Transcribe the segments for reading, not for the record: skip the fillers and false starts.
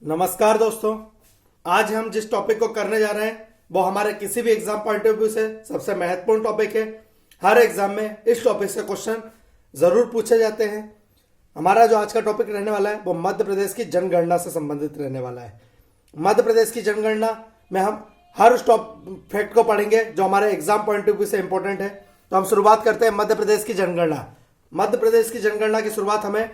नमस्कार दोस्तों। आज हम जिस टॉपिक को करने जा रहे हैं वो हमारे किसी भी एग्जाम पॉइंट ऑफ व्यू से सबसे महत्वपूर्ण टॉपिक है। हर एग्जाम में इस टॉपिक से क्वेश्चन जरूर पूछे जाते हैं। हमारा जो आज का टॉपिक रहने वाला है वो मध्य प्रदेश की जनगणना से संबंधित रहने वाला है। मध्य प्रदेश की जनगणना में हम हर उस फैक्ट को पढ़ेंगे जो हमारे एग्जाम पॉइंट ऑफ व्यू से इंपॉर्टेंट है। तो हम शुरुआत करते हैं मध्य प्रदेश की जनगणना। मध्य प्रदेश की जनगणना की शुरुआत हमें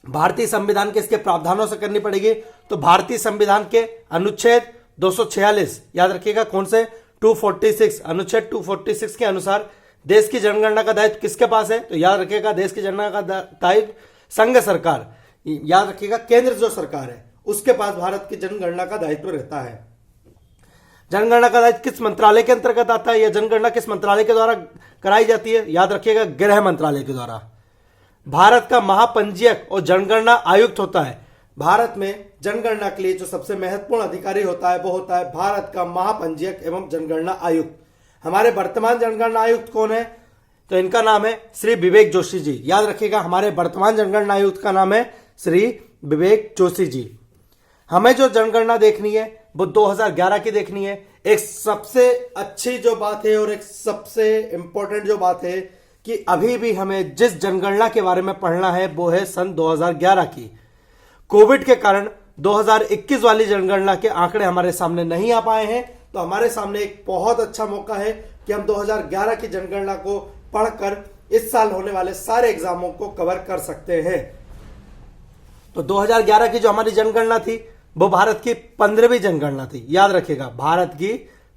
भारतीय संविधान के इसके प्रावधानों से करनी पड़ेगी। तो भारतीय संविधान के अनुच्छेद 246 याद रखिएगा, कौन से 246 अनुच्छेद 246 के अनुसार देश की जनगणना का दायित्व किसके पास है? तो याद रखिएगा देश की जनगणना का दायित्व संघ सरकार, याद रखिएगा केंद्र जो सरकार है उसके पास भारत की जनगणना का दायित्व रहता है। जनगणना का दायित्व किस मंत्रालय के अंतर्गत आता है या जनगणना किस मंत्रालय के द्वारा कराई जाती है? याद रखिएगा गृह मंत्रालय के द्वारा। भारत का महापंजीयक और जनगणना आयुक्त होता है। भारत में जनगणना के लिए जो सबसे महत्वपूर्ण अधिकारी होता है वो होता है भारत का महापंजीयक एवं जनगणना आयुक्त। हमारे वर्तमान जनगणना आयुक्त कौन है? तो इनका नाम है श्री विवेक जोशी जी। याद रखिएगा हमारे वर्तमान जनगणना आयुक्त का नाम है श्री विवेक जोशी जी। हमें जो जनगणना देखनी है वो 2011 की देखनी है। एक सबसे अच्छी जो बात है और एक सबसे इंपॉर्टेंट जो बात है कि अभी भी हमें जिस जनगणना के बारे में पढ़ना है वो है सन 2011 की। कोविड के कारण 2021 वाली जनगणना के आंकड़े हमारे सामने नहीं आ पाए हैं, तो हमारे सामने एक बहुत अच्छा मौका है कि हम 2011 की जनगणना को पढ़कर इस साल होने वाले सारे एग्जामों को कवर कर सकते हैं। तो 2011 की जो हमारी जनगणना थी वो भारत की 15वीं जनगणना थी। याद रखिएगा भारत की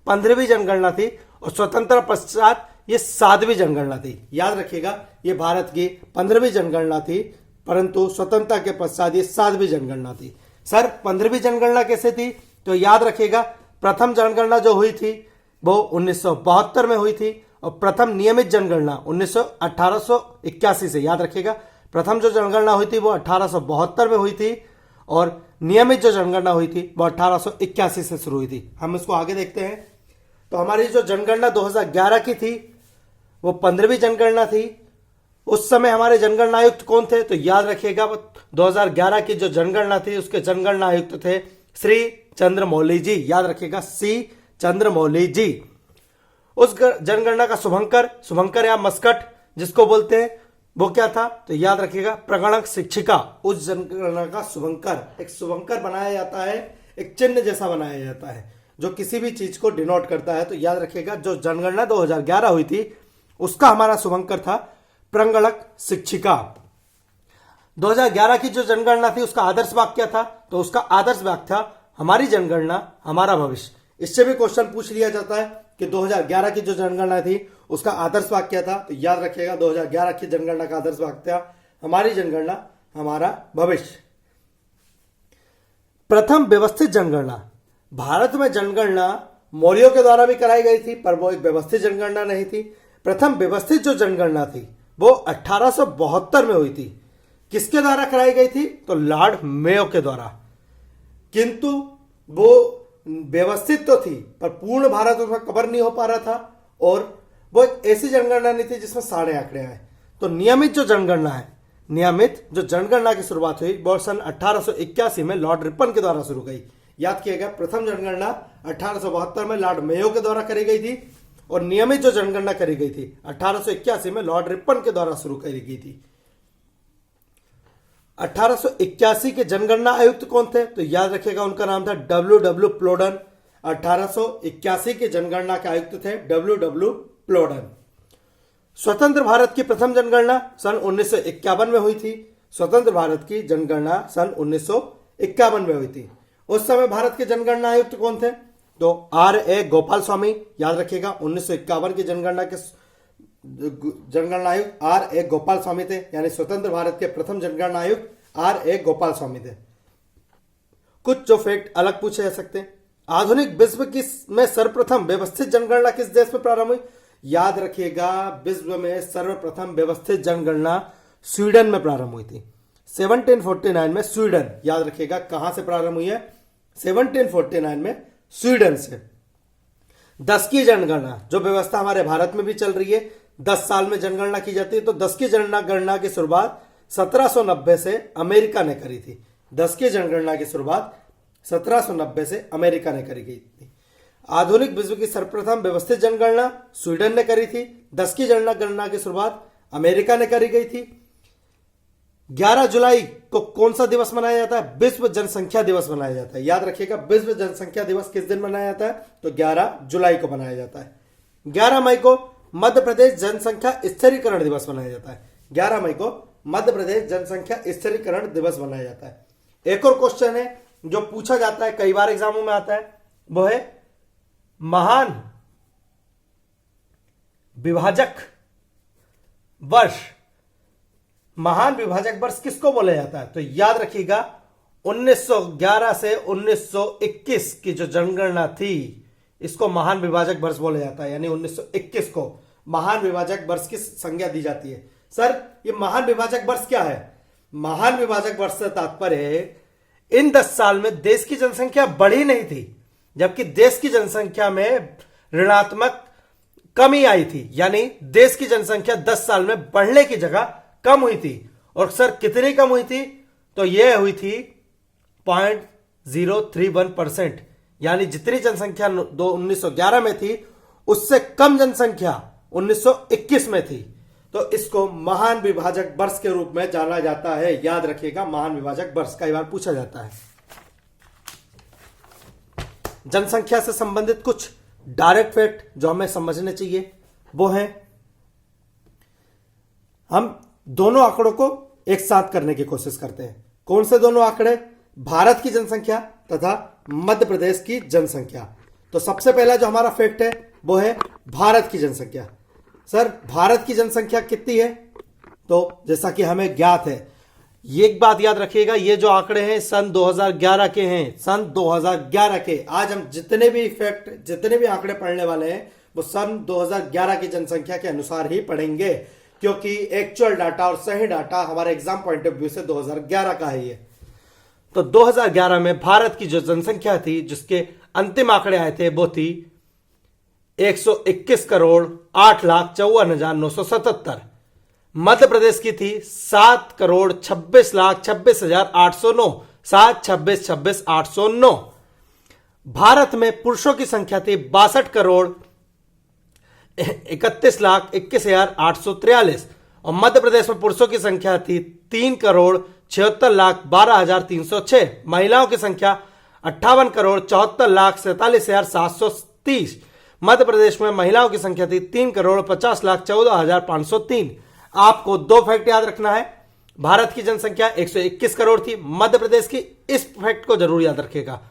15वीं जनगणना थी और स्वतंत्र पश्चात ये 7वीं जनगणना थी। याद रखिएगा ये भारत की 15वीं जनगणना थी परंतु स्वतंत्रता के पश्चात ये 7वीं जनगणना थी। सर 15वीं जनगणना कैसे थी? तो याद रखिएगा प्रथम जनगणना जो हुई थी वो 1972 में हुई थी और प्रथम नियमित जनगणना 1881 से, याद रखिएगा प्रथम जो जनगणना हुई थी वो 1872 में हुई थी और नियमित जो जनगणना हुई थी वो 1881 से शुरू हुई थी। हम इसको आगे देखते हैं। तो हमारी जो जनगणना 2011 की थी वो 15वीं जनगणना थी। उस समय हमारे जनगणना आयुक्त कौन थे? तो याद रखिएगा 2011 की जो जनगणना थी उसके जनगणना आयुक्त थे श्री चंद्रमौली जी। याद रखिएगा सी चंद्रमौली जी। उस जनगणना का शुभंकर या मस्कट जिसको बोलते हैं वो क्या था? तो याद रखिएगा प्रगणक शिक्षिका। उस जनगणना का एक शुभंकर बनाया जाता है, एक चिन्ह जैसा बनाया जाता है जो किसी भी चीज को डिनोट करता है। तो याद रखिएगा जो जनगणना 2011 हुई थी उसका हमारा शुभंकर था प्रगणक शिक्षिका। 2011 की जो जनगणना थी उसका आदर्श वाक्य क्या था? तो उसका आदर्श वाक्य था हमारी जनगणना हमारा भविष्य। इससे भी क्वेश्चन पूछ लिया जाता है कि 2011 की जो जनगणना थी उसका आदर्श वाक्य क्या था? तो याद रखिएगा 2011 की जनगणना का आदर्श वाक्य था हमारी जनगणना हमारा भविष्य। प्रथम व्यवस्थित जनगणना। भारत में जनगणना मौर्यों के द्वारा भी कराई गई थी पर वो एक व्यवस्थित जनगणना नहीं थी। प्रथम व्यवस्थित जो जनगणना थी वो 1872 में हुई थी। किसके द्वारा कराई गई थी? तो लॉर्ड मेयो के द्वारा। किंतु वो व्यवस्थित तो थी पर पूर्ण भारत उसमें कवर नहीं हो पा रहा था और वो एक ऐसी जनगणना नहीं थी जिसमें सारे आंकड़े आए। तो नियमित जो जनगणना है, नियमित जो जनगणना की शुरुआत हुई वो सन 1881 में लॉर्ड रिपन के द्वारा शुरू गई। याद किया प्रथम जनगणना 1872 में लॉर्ड मेयो के द्वारा करी गई थी और नियमित जो जनगणना करी गई थी 1881 में लॉर्ड रिपन के द्वारा शुरू करी गई थी। 1881 के जनगणना आयुक्त कौन थे? तो याद रखिएगा उनका नाम था W.W. प्लोडन। 1881 के जनगणना के आयुक्त थे W.W. प्लोडन। स्वतंत्र भारत की प्रथम जनगणना सन 1951 में हुई थी। स्वतंत्र भारत की जनगणना सन 1951 में हुई थी। उस समय भारत के जनगणना आयुक्त कौन थे? तो R.A. गोपाल स्वामी। याद रखिएगा 1951 की जनगणना के जनगणना आयुक्त R.A. गोपाल स्वामी थे, यानी स्वतंत्र भारत के प्रथम जनगणना आयुक्त R.A. गोपाल स्वामी थे। कुछ जो फैक्ट अलग पूछे जा सकते हैं। आधुनिक विश्व की में सर्वप्रथम व्यवस्थित जनगणना किस देश में प्रारंभ हुई? याद रखिएगा विश्व में सर्वप्रथम व्यवस्थित जनगणना स्वीडन में प्रारंभ हुई थी 1749 में। स्वीडन, याद रखिएगा कहां से प्रारंभ हुई है? 1749 में स्वीडन से। 10 की जनगणना जो व्यवस्था हमारे भारत में भी चल रही है, 10 साल में जनगणना की जाती है। तो 10 की जनगणना की शुरुआत 1790 से अमेरिका ने करी थी। 10 की जनगणना की शुरुआत 1790 से अमेरिका ने करी गई थी। आधुनिक विश्व की सर्वप्रथम व्यवस्थित जनगणना स्वीडन ने करी थी। 10 की जनगणना की शुरुआत अमेरिका ने करी गई थी। 11 जुलाई को कौन सा दिवस मनाया जाता है? विश्व जनसंख्या दिवस मनाया जाता है। याद रखिएगा, विश्व जनसंख्या दिवस किस दिन मनाया जाता है? तो 11 जुलाई को मनाया जाता है। 11 मई को मध्य प्रदेश जनसंख्या स्थिरीकरण दिवस मनाया जाता है। 11 मई को मध्य प्रदेश जनसंख्या स्थिरीकरण दिवस मनाया जाता है। एक और क्वेश्चन है जो पूछा जाता है, कई बार एग्जामों में आता है, वो है महान विभाजक वर्ष। महान विभाजक वर्ष किसको बोला जाता है? तो याद रखिएगा, 1911 से 1921 की जो जनगणना थी, इसको महान विभाजक वर्ष बोला जाता है। यानी 1921 को महान विभाजक वर्ष की संज्ञा दी जाती है। सर, ये महान विभाजक वर्ष क्या है? महान विभाजक वर्ष से तात्पर्य है, इन 10 साल में देश की जनसंख्या बढ़ी नहीं थी, जबकि देश की जनसंख्या में ऋणात्मक कमी आई थी। यानी देश की जनसंख्या 10 साल में बढ़ने की जगह कम हुई थी। और सर कितनी कम हुई थी? तो यह हुई थी 0.031%। यानी जितनी जनसंख्या 1911 में थी, उससे कम जनसंख्या 1921 में थी। तो इसको महान विभाजक वर्ष के रूप में जाना जाता है। याद रखिएगा, महान विभाजक वर्ष कई बार पूछा जाता है। जनसंख्या से संबंधित कुछ डायरेक्ट फैक्ट जो हमें समझने चाहिए वो है, हम दोनों आंकड़ों को एक साथ करने की कोशिश करते हैं। कौन से दोनों आंकड़े? भारत की जनसंख्या तथा मध्य प्रदेश की जनसंख्या। तो सबसे पहला जो हमारा फैक्ट है वो है भारत की जनसंख्या। सर, भारत की जनसंख्या कितनी है? तो जैसा कि हमें ज्ञात है, ये एक बात याद रखिएगा, ये जो आंकड़े हैं सन 2011 के हैं। सन 2011 के। आज हम जितने भी फैक्ट, जितने भी आंकड़े पढ़ने वाले हैं, वो सन 2011 की जनसंख्या के अनुसार ही पढ़ेंगे, क्योंकि एक्चुअल डाटा और सही डाटा हमारे एग्जाम पॉइंट ऑफ व्यू से 2011 का है ये। तो 2011 में भारत की जो जनसंख्या थी, जिसके अंतिम आंकड़े आए थे, वो थी 121,08,54,977। मध्य प्रदेश की थी 7,26,26,809। 7,26,26,809। भारत में पुरुषों की संख्या थी 62,31,21,843। और मध्य प्रदेश में पुरुषों की संख्या थी 3,76,12,306। महिलाओं की संख्या 58,74,47,730। मध्य प्रदेश में महिलाओं की संख्या थी 3,50,14,503। आपको दो फैक्ट याद रखना है। भारत की जनसंख्या 121 करोड़ थी। मध्य प्रदेश की, इस फैक्ट को जरूर याद रखिएगा,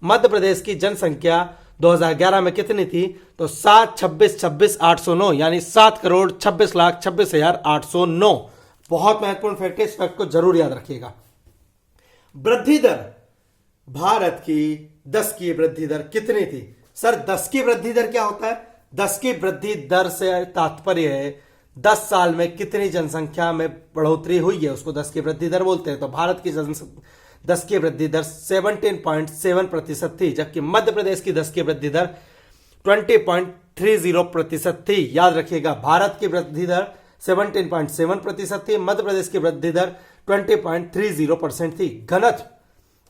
मध्य प्रदेश की जनसंख्या 2011 में कितनी थी? तो 7,26,26,809। यानी 7,26,26,809। बहुत महत्वपूर्ण फैक्ट है, इस फैक्ट को जरूर याद रखिएगा। वृद्धि दर, भारत की 10 की वृद्धि दर कितनी थी? सर, 10 की वृद्धि दर क्या होता है? 10 की वृद्धि दर से तात्पर्य है 10 साल में कितनी जनसंख्या में बढ़ोतरी हुई है, उसको 10 की वृद्धि दर बोलते हैं। तो भारत की 10 की वृद्धि दर 17.7% थी, जबकि मध्य प्रदेश की 10 की वृद्धि दर 20.30% थी। याद रखिएगा, भारत की वृद्धि दर 17.7% थी, मध्य प्रदेश की वृद्धि दर 20.30% थी। घनत्व,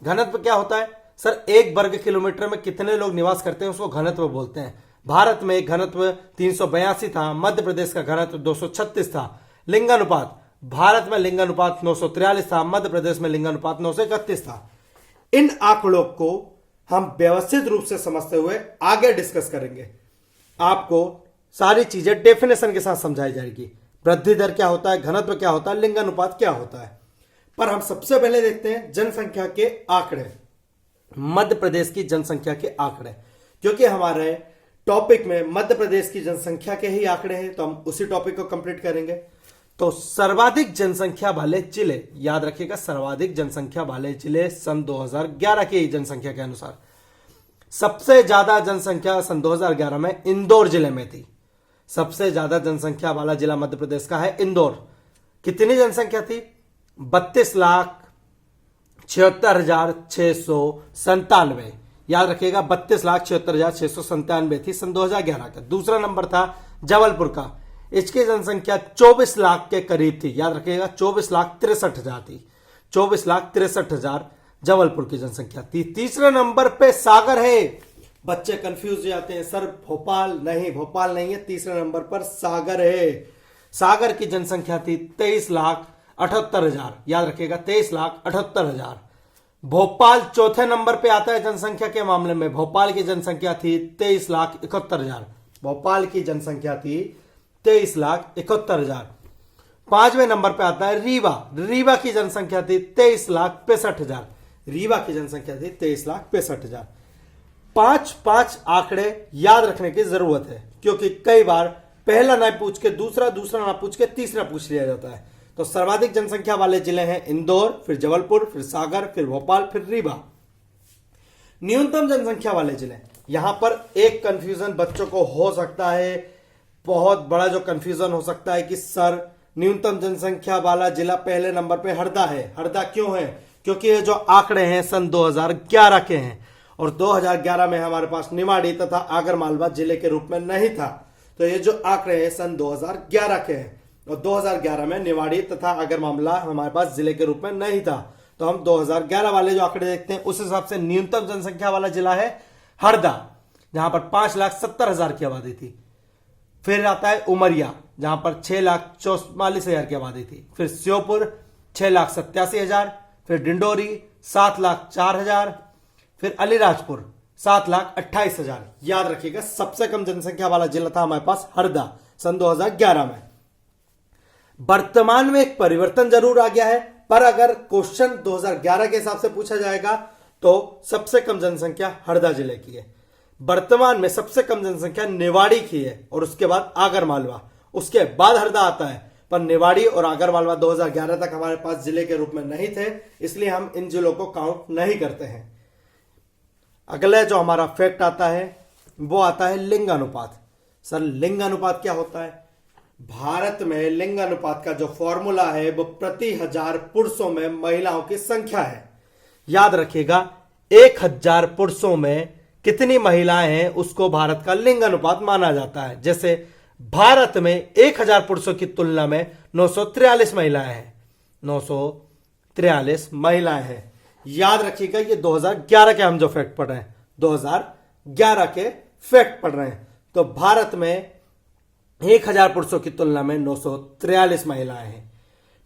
घनत्व क्या होता है? सर, 1 वर्ग किलोमीटर में कितने लोग निवास करते हैं, उसको घनत्व बोलते हैं। भारत में घनत्व 382 था, मध्य प्रदेश का घनत्व 236 था। लिंगानुपात, भारत में लिंगानुपात 943 था, मध्य प्रदेश में लिंगानुपात 931 था। इन आंकड़ों को हम व्यवस्थित रूप से समझते हुए आगे डिस्कस करेंगे। आपको सारी चीजें डेफिनेशन के साथ समझाई जाएगी। वृद्धि दर क्या होता है, घनत्व क्या होता है, लिंगानुपात क्या होता है। पर हम सबसे पहले देखते हैं जनसंख्या के आंकड़े, मध्य प्रदेश की जनसंख्या के आंकड़े, क्योंकि हमारे टॉपिक में मध्य प्रदेश की जनसंख्या के ही आंकड़े हैं, तो हम उसी टॉपिक को कंप्लीट करेंगे। तो सर्वाधिक जनसंख्या वाले जिले, याद रखिएगा, सर्वाधिक जनसंख्या वाले जिले सन 2011 की जनसंख्या के अनुसार सबसे ज्यादा जनसंख्या सन 2011 में इंदौर जिले में थी। सबसे ज्यादा जनसंख्या वाला जिला मध्य प्रदेश का है इंदौर। कितनी जनसंख्या थी? 32,76,697। याद रखिएगा, 32,76,697 थी सन 2011 का। दूसरा नंबर था जबलपुर का, इसकी जनसंख्या 24 लाख के करीब थी। याद रखिएगा, 24,63,000 थी। 24,63,000 जबलपुर की जनसंख्या थी। तीसरे नंबर पे सागर है। बच्चे कंफ्यूज हो जाते हैं, सर भोपाल नहीं, भोपाल नहीं है, तीसरे नंबर पर सागर है। सागर की जनसंख्या थी 23,78,000, याद रखिएगा 23,78,000। भोपाल चौथे नंबर पे आता है जनसंख्या के मामले में। भोपाल की जनसंख्या थी 23,71,000। भोपाल की जनसंख्या थी 23,71,000। पांचवें नंबर पे आता है रीवा। रीवा की जनसंख्या थी 23,65,000। रीवा की जनसंख्या थी 23,65,000। पांच पांच आंकड़े याद रखने की जरूरत है, क्योंकि कई बार पहला ना पूछ के दूसरा, दूसरा ना पूछ के तीसरा पूछ लिया जाता है। तो सर्वाधिक जनसंख्या वाले जिले हैं इंदौर, फिर जबलपुर, फिर सागर, फिर भोपाल, फिर रीवा। न्यूनतम जनसंख्या वाले जिले, यहां पर एक कंफ्यूजन बच्चों को हो सकता है, बहुत बड़ा जो कंफ्यूजन हो सकता है कि सर न्यूनतम जनसंख्या वाला जिला पहले नंबर पे हरदा है। हरदा क्यों है? क्योंकि ये जो आंकड़े हैं सन 2011 के हैं, और 2011 में हमारे पास निमाड़ी तथा आगरमालवा जिले के रूप में नहीं था। तो ये जो आंकड़े हैं सन 2011 के हैं, और 2011 में निवाड़ी तथा आगरमालवा हमारे पास जिले के रूप में नहीं था। तो हम 2011 वाले जो आंकड़े देखते हैं उस हिसाब से न्यूनतम जनसंख्या वाला जिला है हरदा, जहां पर 5,70,000 की आबादी थी। फिर आता है उमरिया, जहां पर 6,44,000 की आबादी थी। फिर श्योपुर 6,87,000। फिर डिंडोरी 7,04,000। फिर अलीराजपुर 7,28,000। याद रखिएगा सबसे कम जनसंख्या वाला जिला था हमारे पास हरदा सन 2011 में। वर्तमान में एक परिवर्तन जरूर आ गया है, पर अगर क्वेश्चन 2011 के हिसाब से पूछा जाएगा तो सबसे कम जनसंख्या हरदा जिले की है। वर्तमान में सबसे कम जनसंख्या निवाड़ी की है, और उसके बाद आगरमालवा, उसके बाद हरदा आता है। पर निवाड़ी और आगरमालवा 2011 तक हमारे पास जिले के रूप में नहीं थे, इसलिए हम इन जिलों को काउंट नहीं करते हैं। अगला जो हमारा फैक्ट आता है वो आता है लिंगानुपात। सर लिंगानुपात क्या होता है? भारत में लिंगानुपात का जो फॉर्मूला है वो प्रति 1000 पुरुषों में महिलाओं की संख्या है। याद रखिएगा 1000 पुरुषों में कितनी महिलाएं हैं उसको भारत का लिंगानुपात माना जाता है। जैसे भारत में 1000 पुरुषों की तुलना में 943 महिलाएं हैं। 943 महिलाएं हैं। याद रखिएगा ये 2011 के हम जो फैक्ट पढ़ रहे हैं, 2011 के फैक्ट पढ़ रहे हैं। तो भारत में 1000 पुरुषों की तुलना में 943 महिलाएं हैं,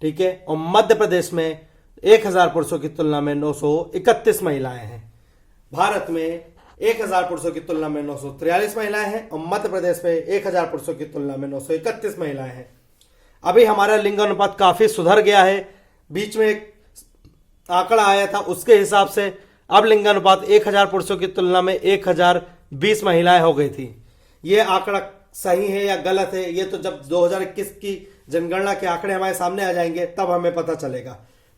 ठीक है। और मध्य प्रदेश में 1000 पुरुषों की तुलना में 931 महिलाएं हैं। भारत में 1000 पुरुषों की तुलना में 943 महिलाएं हैं, और मध्य प्रदेश में 1000 पुरुषों की तुलना में 931 महिलाएं हैं। अभी हमारा लिंगानुपात काफी सुधर गया है। बीच में एक आंकड़ा आया था, उसके हिसाब से अब लिंगानुपात 1000 पुरुषों की तुलना में 1020 महिलाएं हो गई थी। यह आंकड़ा सही है या गलत है, ये तो जब 2021 की जनगणना के आंकड़े हमारे सामने आ जाएंगे तब हमें पता चलेगा।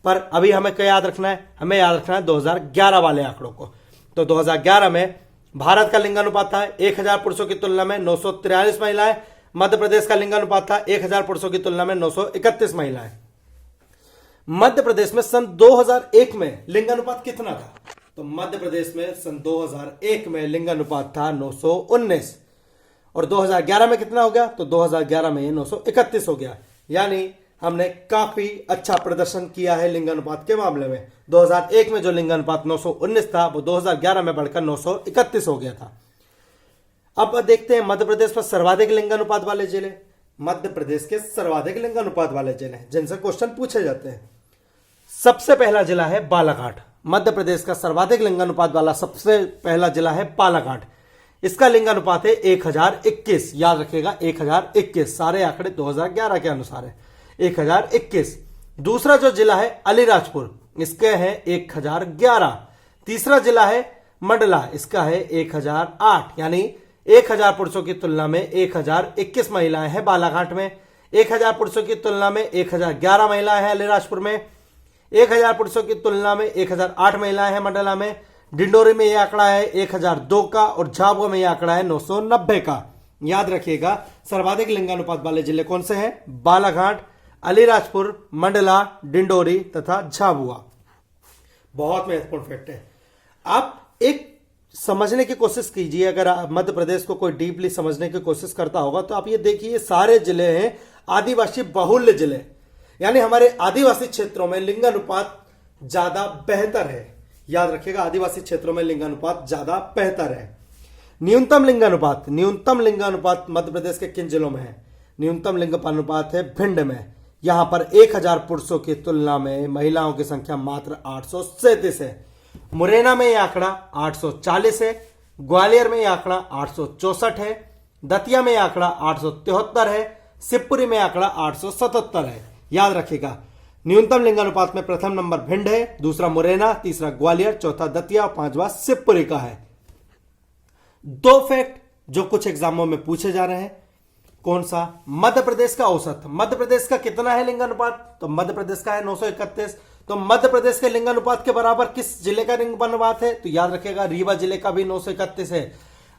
पर अभी हमें क्या याद रखना है? हमें याद रखना है 2011 वाले आंकड़ों को। तो 2011 में भारत का लिंगानुपात था 1000 पुरुषों की तुलना में 943 महिलाएं। मध्य प्रदेश का लिंगानुपात था 1000 पुरुषों की तुलना में 931 महिलाएं। मध्य प्रदेश में सन 2001 में लिंगानुपात कितना था? तो मध्य प्रदेश में सन 2001 में लिंगानुपात था 919, और 2011 में कितना हो गया? तो 2011 में 931 हो गया। यानी हमने काफी अच्छा प्रदर्शन किया है लिंगानुपात के मामले में। 2001 में जो लिंगानुपात 919 था वो 2011 में बढ़कर 931 हो गया था। अब देखते हैं मध्य प्रदेश पर सर्वाधिक लिंगानुपात वाले जिले। मध्य प्रदेश के सर्वाधिक लिंगानुपात वाले जिले जिनसे क्वेश्चन पूछे जाते हैं। सबसे पहला जिला है बालाघाट। मध्य प्रदेश का सर्वाधिक लिंगानुपात वाला सबसे पहला जिला है बालाघाट। इसका लिंगानुपात है 1021। याद रखिएगा 1021, सारे आंकड़े 2011 के अनुसार है 1021। दूसरा जो जिला है अलीराजपुर, इसके हैं 1011। तीसरा जिला है मंडला, इसका है 1008। यानी 1000 पुरुषों की तुलना में 1021 महिलाएं हैं बालाघाट में। 1000 पुरुषों की तुलना में 1011 महिलाएं हैं अलीराजपुर में। 1000 पुरुषों की तुलना में 1008 महिलाएं हैं मंडला में। डिंडोरी में यह आंकड़ा है 1002 का, और झाबुआ में यह आंकड़ा है 990 का। याद रखिएगा सर्वाधिक लिंगानुपात वाले जिले कौन से हैं? बालाघाट, अलीराजपुर, मंडला, डिंडोरी तथा झाबुआ। बहुत महत्वपूर्ण फैक्ट है। आप एक समझने की कोशिश कीजिए, अगर आप मध्य प्रदेश को कोई डीपली समझने की कोशिश करता होगा तो आप ये देखिए सारे जिले हैं आदिवासी बहुल्य जिले, यानी हमारे आदिवासी क्षेत्रों में लिंगानुपात ज्यादा बेहतर है। याद रखिएगा, आदिवासी क्षेत्रों में लिंगानुपात ज्यादा बेहतर है। न्यूनतम लिंगानुपात मध्य प्रदेश के किन जिलों में है? न्यूनतम लिंगानुपात है भिंड में। यहां पर 1000 पुरुषों की तुलना में महिलाओं की संख्या मात्र 837 है। मुरैना में यह आंकड़ा 840 है, ग्वालियर में यह आंकड़ा 864 है, दतिया में यह आंकड़ा 873 है, शिवपुरी में आंकड़ा 877 है। याद रखिएगा, न्यूनतम लिंगानुपात में प्रथम नंबर भिंड है, दूसरा मुरैना, तीसरा ग्वालियर, चौथा दतिया, पांचवा शिवपुरी का है। 2 फैक्ट जो कुछ एग्जामों में पूछे जा रहे हैं। कौन सा? मध्य प्रदेश का औसत। मध्य प्रदेश का कितना है लिंगानुपात? तो मध्य प्रदेश का है 931। तो मध्य प्रदेश के लिंगानुपात के बराबर किस जिले का लिंगानुपात है? तो याद रखिएगा, रीवा जिले का भी 931 है।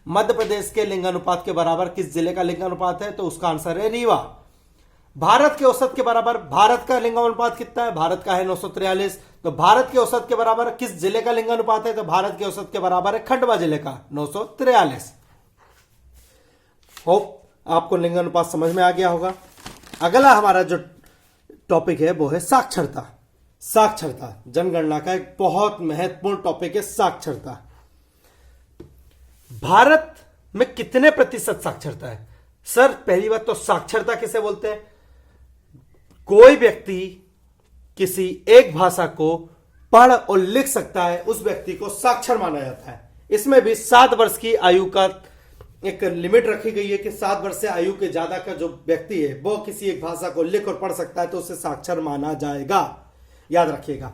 मध्य प्रदेश के लिंगानुपात के बराबर किस जिले का लिंगानुपात है? तो उसका आंसर है रीवा। भारत के औसत के बराबर भारत का लिंगानुपात कितना है? भारत का है 943। तो भारत के औसत के बराबर किस जिले का लिंगानुपात है? तो भारत के औसत के बराबर है खंडवा जिले का 943। होप आपको लिंगानुपात समझ में आ गया होगा। अगला हमारा जो टॉपिक है वो है साक्षरता। साक्षरता जनगणना का एक बहुत महत्वपूर्ण टॉपिक है साक्षरता। भारत में कितने प्रतिशत साक्षरता है? सर पहली बात तो साक्षरता किसे बोलते हैं? कोई व्यक्ति किसी एक भाषा को पढ़ और लिख सकता है, उस व्यक्ति को साक्षर माना जाता है। इसमें भी 7 वर्ष की आयु का एक लिमिट रखी गई है कि 7 वर्ष से आयु के ज्यादा का जो व्यक्ति है वो किसी एक भाषा को लिख और पढ़ सकता है तो उसे साक्षर माना जाएगा। याद रखिएगा।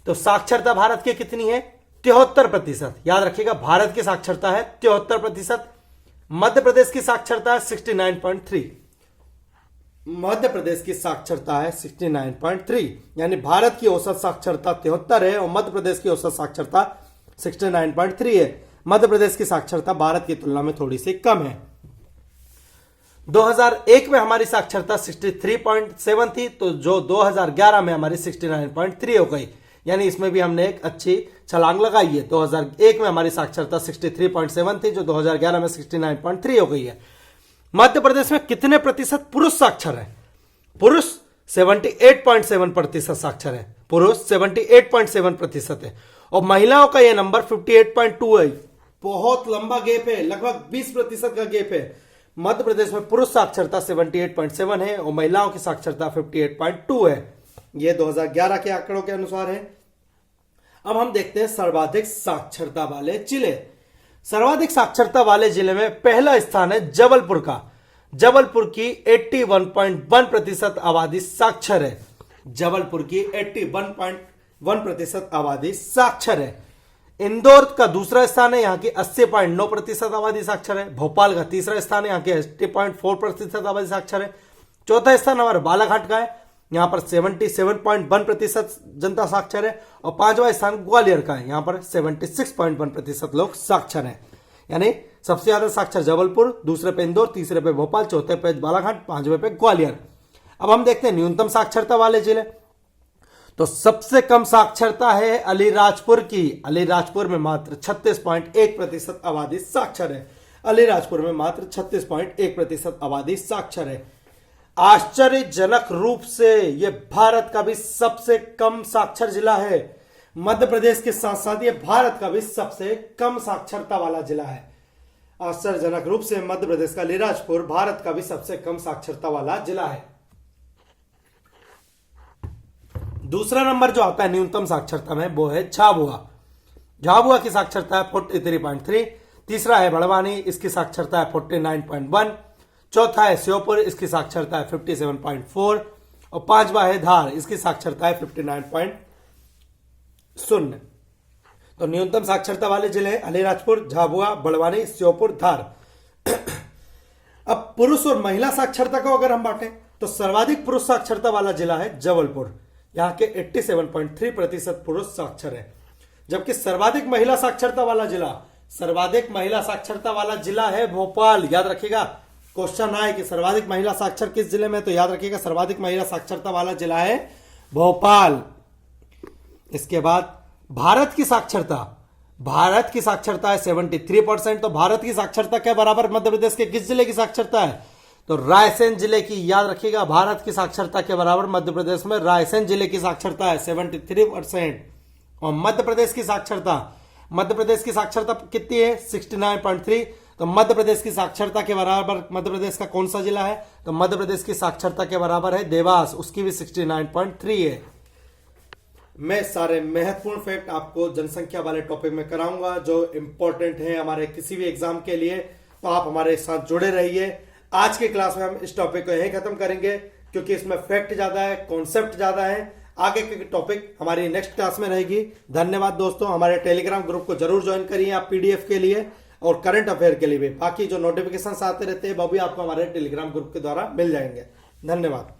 तो साक्षरता भारत की कितनी है? 73%। याद रखिएगा, भारत की साक्षरता है 73%। मध्य प्रदेश की साक्षरता है 69.3। मध्य प्रदेश की साक्षरता है 69.3, यानी भारत की औसत साक्षरता 73 है और मध्य प्रदेश की औसत साक्षरता 69.3 है। मध्य प्रदेश की साक्षरता भारत की तुलना में थोड़ी सी कम है। 2001 में हमारी साक्षरता 63.7 थी, तो जो 2011 में हमारी 69.3 हो गई, यानी इसमें भी हमने एक अच्छी छलांग लगाई है। 2001 में हमारी साक्षरता 63.7 थी, जो 2011 में 69.3 हो गई है। मध्य प्रदेश में कितने प्रतिशत पुरुष साक्षर है? पुरुष 78.7% साक्षर है। पुरुष 78.7% है और महिलाओं का यह नंबर 58.2 है। बहुत लंबा गैप है, लगभग 20% का गैप है। मध्य प्रदेश में पुरुष साक्षरता 78.7 है और महिलाओं की साक्षरता 58.2 है। यह 2011 के आंकड़ों के अनुसार है। अब हम देखते हैं सर्वाधिक साक्षरता वाले जिले। सर्वाधिक साक्षरता वाले जिले में पहला स्थान है जबलपुर का। जबलपुर की 81.1% आबादी साक्षर है। जबलपुर की 81.1% आबादी साक्षर है। इंदौर का दूसरा स्थान है, यहाँ की 80.9% आबादी साक्षर है। भोपाल का तीसरा स्थान है, यहाँ की 80.4% आबादी साक्षर है। चौथा स्थान हमारे बालाघाट का है, यहाँ पर 77.1% जनता साक्षर है और पांचवा स्थान ग्वालियर का है, यहाँ पर 76.1% लोग साक्षर हैं। यानी सबसे ज्यादा साक्षर जबलपुर, दूसरे पे इंदौर, तीसरे पे भोपाल, चौथे पे बालाघाट, पांचवे पे ग्वालियर। अब हम देखते हैं न्यूनतम साक्षरता वाले जिले। तो सबसे कम साक्षरता है अलीराजपुर की। अलीराजपुर में मात्र 36.1% आबादी साक्षर है। अलीराजपुर में मात्र 36.1% आबादी साक्षर है। आश्चर्यजनक रूप से यह भारत का भी सबसे कम साक्षर जिला है। मध्य प्रदेश के साथ साथ यह भारत का भी सबसे कम साक्षरता वाला जिला है। आश्चर्यजनक रूप से मध्य प्रदेश का अलीराजपुर भारत का भी सबसे कम साक्षरता वाला जिला है। दूसरा नंबर जो आता है न्यूनतम साक्षरता में वो है झाबुआ। झाबुआ की साक्षरता है 43.3। तीसरा है बड़वानी, इसकी साक्षरता है 49.1। चौथा है श्योपुर, इसकी साक्षरता है 57.4 और पांचवा है धार, इसकी साक्षरता है 59.0। तो न्यूनतम साक्षरता वाले जिले अलीराजपुर, झाबुआ, बड़वानी, श्योपुर, धार। अब पुरुष और महिला साक्षरता को अगर हम बांटें तो सर्वाधिक पुरुष साक्षरता वाला जिला है जबलपुर, यहाँ के 87.3% पुरुष साक्षर है। जबकि सर्वाधिक महिला साक्षरता वाला जिला है भोपाल। याद रखिएगा, क्वेश्चन आए कि सर्वाधिक महिला साक्षर किस जिले में, तो याद रखिएगा सर्वाधिक महिला साक्षरता वाला जिला है भोपाल। इसके बाद भारत की साक्षरता है 73%। तो भारत की साक्षरता के बराबर मध्य प्रदेश के किस जिले की साक्षरता है, तो रायसेन जिले की। याद रखिएगा, भारत की साक्षरता के बराबर मध्य प्रदेश में रायसेन जिले की साक्षरता है 73%। और मध्य प्रदेश की साक्षरता कितनी है? 69.3। तो मध्य प्रदेश की साक्षरता के बराबर मध्य प्रदेश का कौन सा जिला है? तो मध्य प्रदेश की साक्षरता के बराबर है देवास, उसकी भी 69.3 है। मैं सारे महत्वपूर्ण फैक्ट आपको जनसंख्या वाले टॉपिक में कराऊंगा जो इंपॉर्टेंट है हमारे किसी भी एग्जाम के लिए, तो आप हमारे साथ जुड़े रहिए। आज की क्लास में हम इस टॉपिक को यहीं खत्म करेंगे क्योंकि इसमें फैक्ट ज्यादा है, कॉन्सेप्ट ज्यादा है। आगे की टॉपिक हमारी नेक्स्ट क्लास में रहेगी। धन्यवाद दोस्तों। हमारे टेलीग्राम ग्रुप को जरूर ज्वाइन करिए आप पीडीएफ के लिए और करंट अफेयर के लिए भी। बाकी जो नोटिफिकेशन आते रहते हैं वो भी आपको हमारे टेलीग्राम ग्रुप के द्वारा मिल जाएंगे। धन्यवाद।